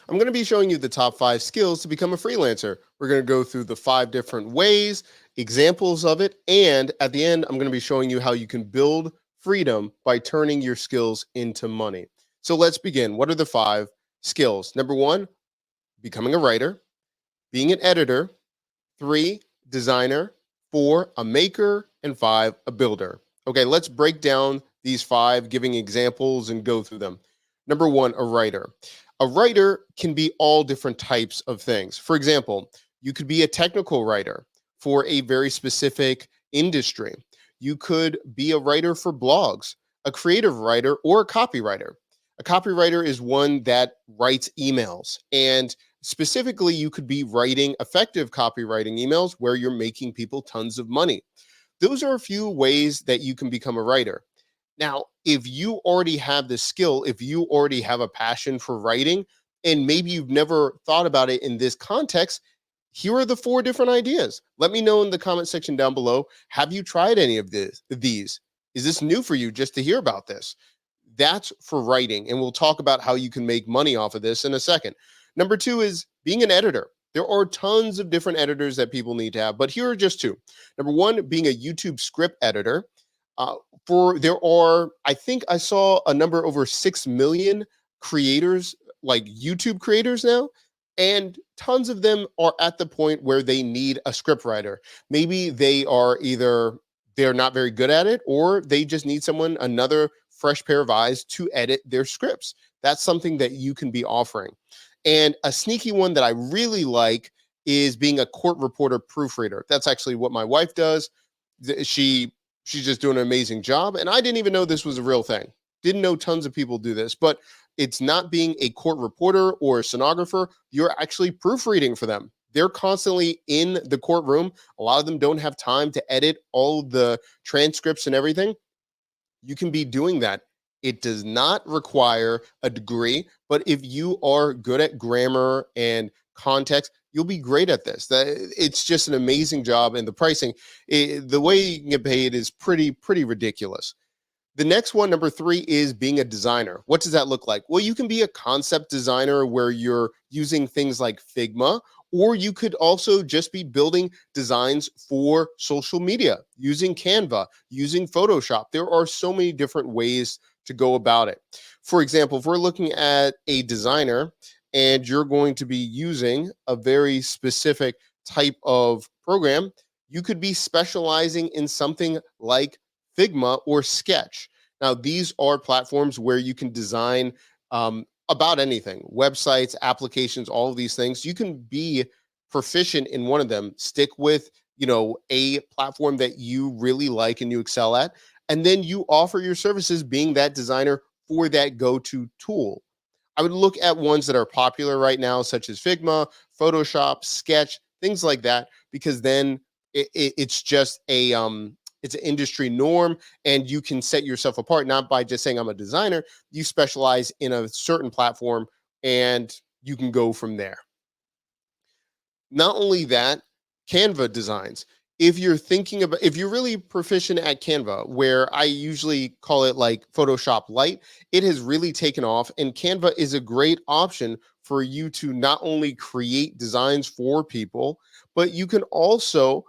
I'm going to be showing you the top 5 skills to become a freelancer. We're going to go through the 5 different ways, examples of it, and at the end, I'm going to be showing you how you can build freedom by turning your skills into money. So let's begin. What are the 5 skills? Number 1, becoming a writer, being an editor, 3, designer, 4, a maker, and 5, a builder. Okay, let's break down these 5, giving examples and go through them. Number 1, a writer. A writer can be all different types of things. For example, you could be a technical writer for a very specific industry. You could be a writer for blogs, a creative writer, or a copywriter. A copywriter is one that writes emails, and specifically, you could be writing effective copywriting emails where you're making people tons of money. Those are a few ways that you can become a writer. Now, if you already have this skill, if you already have a passion for writing, and maybe you've never thought about it in this context, here are the 4 different ideas. Let me know in the comment section down below. Have you tried any of these? Is this new for you just to hear about this? That's for writing, and we'll talk about how you can make money off of this in a second. Number 2 is being an editor. There are tons of different editors that people need to have, but here are just 2. Number 1, being a YouTube script editor. There are, I think I saw a number over 6 million creators, like YouTube creators now, and tons of them are at the point where they need a script writer. Maybe they're not very good at it, or they just need another fresh pair of eyes to edit their scripts. That's something that you can be offering. And a sneaky one that I really like is being a court reporter proofreader. That's actually what my wife does. She's just doing an amazing job. And I didn't even know this was a real thing. Didn't know tons of people do this, but it's not being a court reporter or a stenographer. You're actually proofreading for them. They're constantly in the courtroom. A lot of them don't have time to edit all the transcripts and everything. You can be doing that. It does not require a degree, but if you are good at grammar and context, you'll be great at this. It's just an amazing job, and the pricing, the way you can get paid is pretty ridiculous. The next one, number 3, is being a designer. What does that look like? Well, you can be a concept designer where you're using things like Figma, or you could also just be building designs for social media using Canva, using Photoshop. There are so many different ways to go about it. For example, if we're looking at a designer and you're going to be using a very specific type of program, you could be specializing in something like Figma or Sketch. Now, these are platforms where you can design about anything, websites, applications, all of these things. You can be proficient in one of them, stick with, a platform that you really like and you excel at, and then you offer your services being that designer for that go-to tool. I would look at ones that are popular right now, such as Figma, Photoshop, Sketch, things like that, because then it's just it's an industry norm, and you can set yourself apart not by just saying I'm a designer. You specialize in a certain platform, and you can go from there. Not only that, Canva designs. If you're really proficient at Canva, where I usually call it like Photoshop Lite, it has really taken off, and Canva is a great option for you to not only create designs for people, but you can also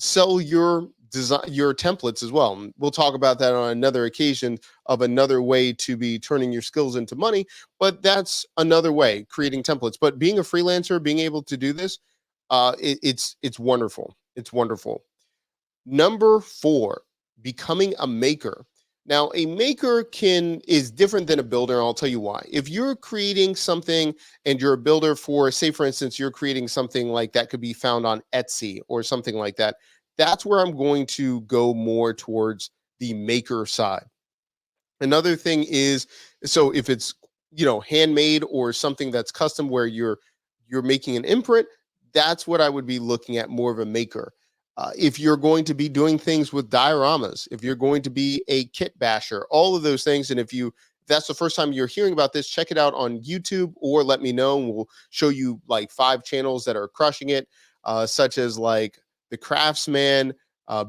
sell your templates as well. We'll talk about that on another occasion of another way to be turning your skills into money, but that's another way, creating templates. But being a freelancer, being able to do this, it's wonderful. It's wonderful. Number 4, becoming a maker. Now, a maker is different than a builder, and I'll tell you why. If you're creating something and you're a builder for, say, for instance, you're creating something like that could be found on Etsy or something like that, that's where I'm going to go more towards the maker side. Another thing is, so if it's, handmade or something that's custom where you're making an imprint, that's what I would be looking at, more of a maker. If you're going to be doing things with dioramas, if you're going to be a kit basher, all of those things, and if that's the first time you're hearing about this, check it out on YouTube or let me know, and we'll show you like 5 channels that are crushing it, such as like The Craftsman,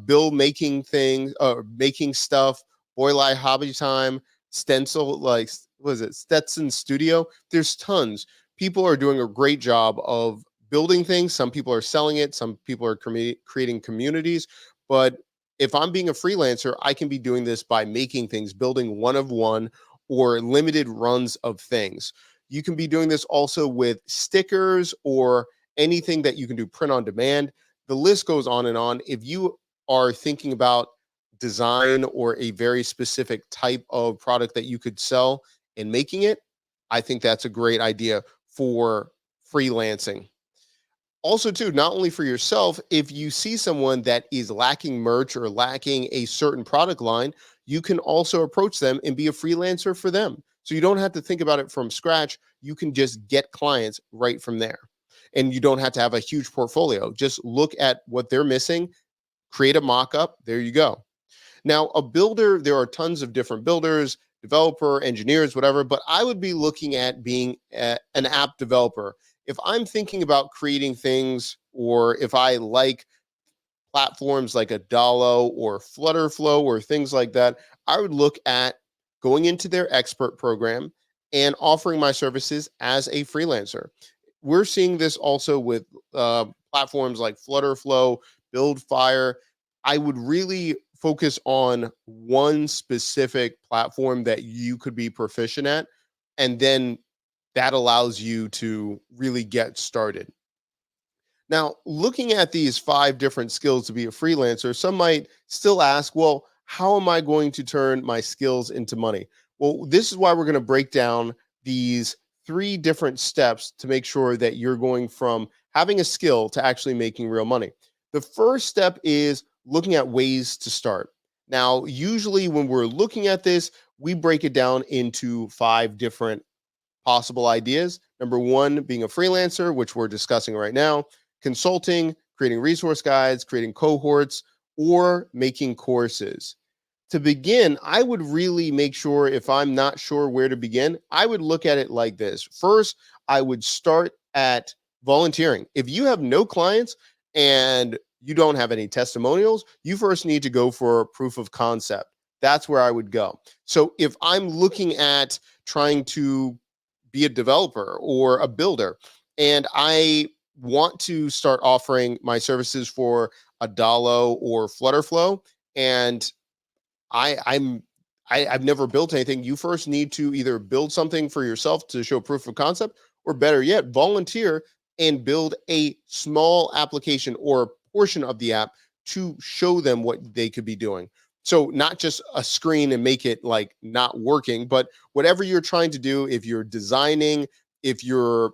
Bill making things, making stuff, Boylai Hobby Time, Stencil, like, what is it, Stetson Studio. There's tons. people are doing a great job of building things. Some people are selling it. Some people are creating communities. But if I'm being a freelancer, I can be doing this by making things, building one of one or limited runs of things. You can be doing this also with stickers or anything that you can do print on demand. The list goes on and on. If you are thinking about design or a very specific type of product that you could sell and making it, I think that's a great idea for freelancing. Also, too, not only for yourself, if you see someone that is lacking merch or lacking a certain product line, you can also approach them and be a freelancer for them. So you don't have to think about it from scratch. You can just get clients right from there. And you don't have to have a huge portfolio. Just look at what they're missing, create a mock up. There you go. Now, a builder, there are tons of different builders, developer, engineers, whatever, but I would be looking at being an app developer. If I'm thinking about creating things, or if I like platforms like Adalo or Flutterflow or things like that, I would look at going into their expert program and offering my services as a freelancer. We're seeing this also with platforms like Flutterflow, Buildfire. I would really focus on one specific platform that you could be proficient at, and then that allows you to really get started. Now, looking at these five different skills to be a freelancer, some might still ask, well, how am I going to turn my skills into money? Well, this is why we're going to break down these three different steps to make sure that you're going from having a skill to actually making real money. The first step is looking at ways to start. Now, usually when we're looking at this, we break it down into five different possible ideas. Number one, being a freelancer, which we're discussing right now, consulting, creating resource guides, creating cohorts, or making courses. To begin, I would really make sure, if I'm not sure where to begin, I would look at it like this. First, I would start at volunteering. If you have no clients and you don't have any testimonials, you first need to go for proof of concept. That's where I would go. So if I'm looking at trying to be a developer or a builder, and I want to start offering my services for Adalo or Flutterflow, and I, I'm I've never built anything. You first need to either build something for yourself to show proof of concept, or better yet, volunteer and build a small application or a portion of the app to show them what they could be doing. So not just a screen and make it like not working, but whatever you're trying to do, if you're designing, if you're,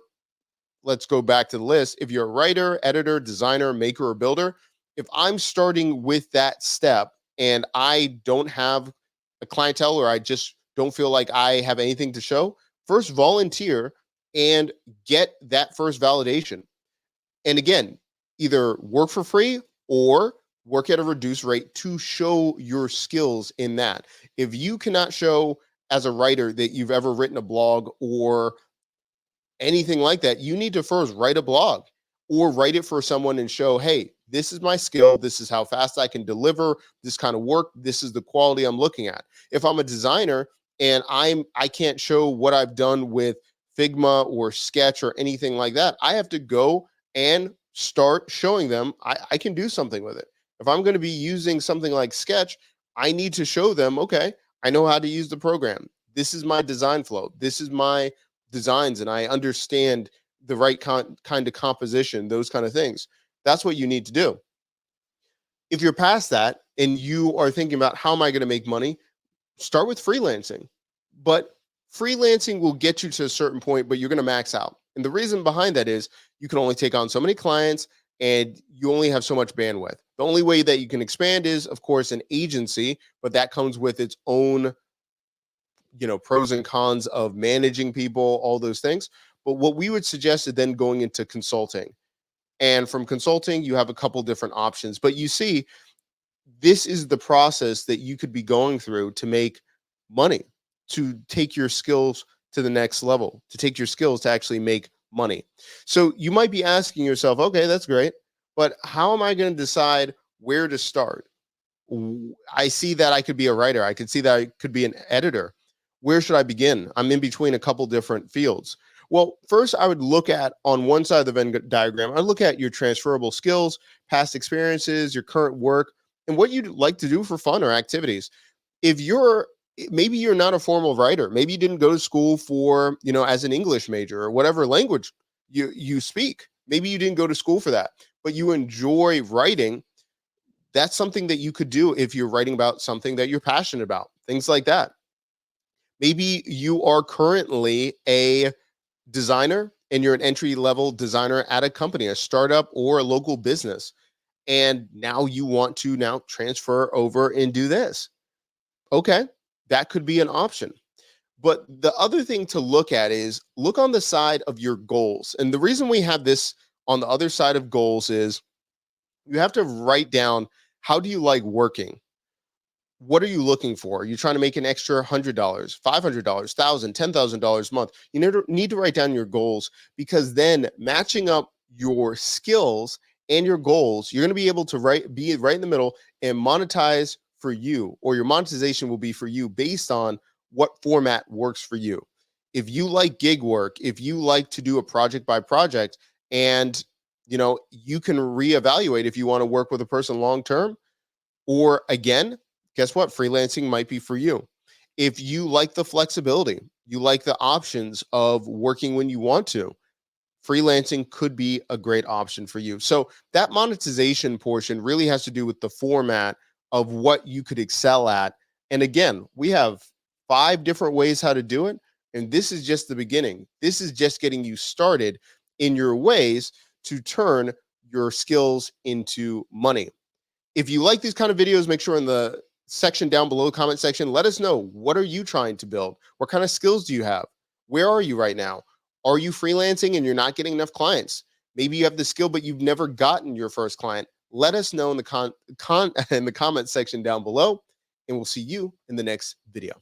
let's go back to the list. If you're a writer, editor, designer, maker, or builder, if I'm starting with that step and I don't have a clientele, or I just don't feel like I have anything to show, first volunteer and get that first validation. And again, either work for free or work at a reduced rate to show your skills in that. If you cannot show as a writer that you've ever written a blog or anything like that, you need to first write a blog or write it for someone and show, hey, this is my skill. This is how fast I can deliver this kind of work. This is the quality I'm looking at. If I'm a designer and I can't show what I've done with Figma or Sketch or anything like that, I have to go and start showing them I can do something with it. If I'm going to be using something like Sketch, I need to show them, okay, I know how to use the program. This is my design flow. This is my designs, and I understand the right kind of composition, those kind of things. That's what you need to do. If you're past that and you are thinking about how am I going to make money, start with freelancing. But freelancing will get you to a certain point, but you're going to max out. And the reason behind that is you can only take on so many clients and you only have so much bandwidth. The only way that you can expand is, of course, an agency, but that comes with its own, pros and cons of managing people, all those things. But what we would suggest is then going into consulting. And from consulting, you have a couple different options. But you see, this is the process that you could be going through to make money, to take your skills to the next level, to take your skills to actually make money. So you might be asking yourself, okay, that's great, but how am I going to decide where to start? I see that I could be a writer. I could see that I could be an editor. Where should I begin? I'm in between a couple different fields. Well, first, I would look at on one side of the Venn diagram, I look at your transferable skills, past experiences, your current work, and what you'd like to do for fun or activities. If you're maybe you're not a formal writer, maybe you didn't go to school for, as an English major or whatever language you speak. Maybe you didn't go to school for that, but you enjoy writing. That's something that you could do if you're writing about something that you're passionate about, things like that. Maybe you are currently a designer and you're an entry level designer at a company, a startup or a local business. And now you want to now transfer over and do this. Okay, that could be an option. But the other thing to look at is look on the side of your goals. And the reason we have this on the other side of goals is you have to write down, how do you like working? What are you looking for? Are you trying to make an extra $100, $500, $1,000, $10,000 a month? You need to write down your goals, because then matching up your skills and your goals, you're going to be able to be right in the middle and monetize for you, or your monetization will be for you based on what format works for you. If you like gig work, if you like to do a project by project, and you can reevaluate if you want to work with a person long term, or again, guess what? Freelancing might be for you. If you like the flexibility, you like the options of working when you want to, freelancing could be a great option for you. So that monetization portion really has to do with the format of what you could excel at. And again, we have 5 different ways how to do it. And this is just the beginning. This is just getting you started in your ways to turn your skills into money. If you like these kind of videos, make sure in the section down below, comment section, let us know, what are you trying to build? What kind of skills do you have? Where are you right now? Are you freelancing and you're not getting enough clients? Maybe you have the skill, but you've never gotten your first client. Let us know in the in the comment section down below, and we'll see you in the next video.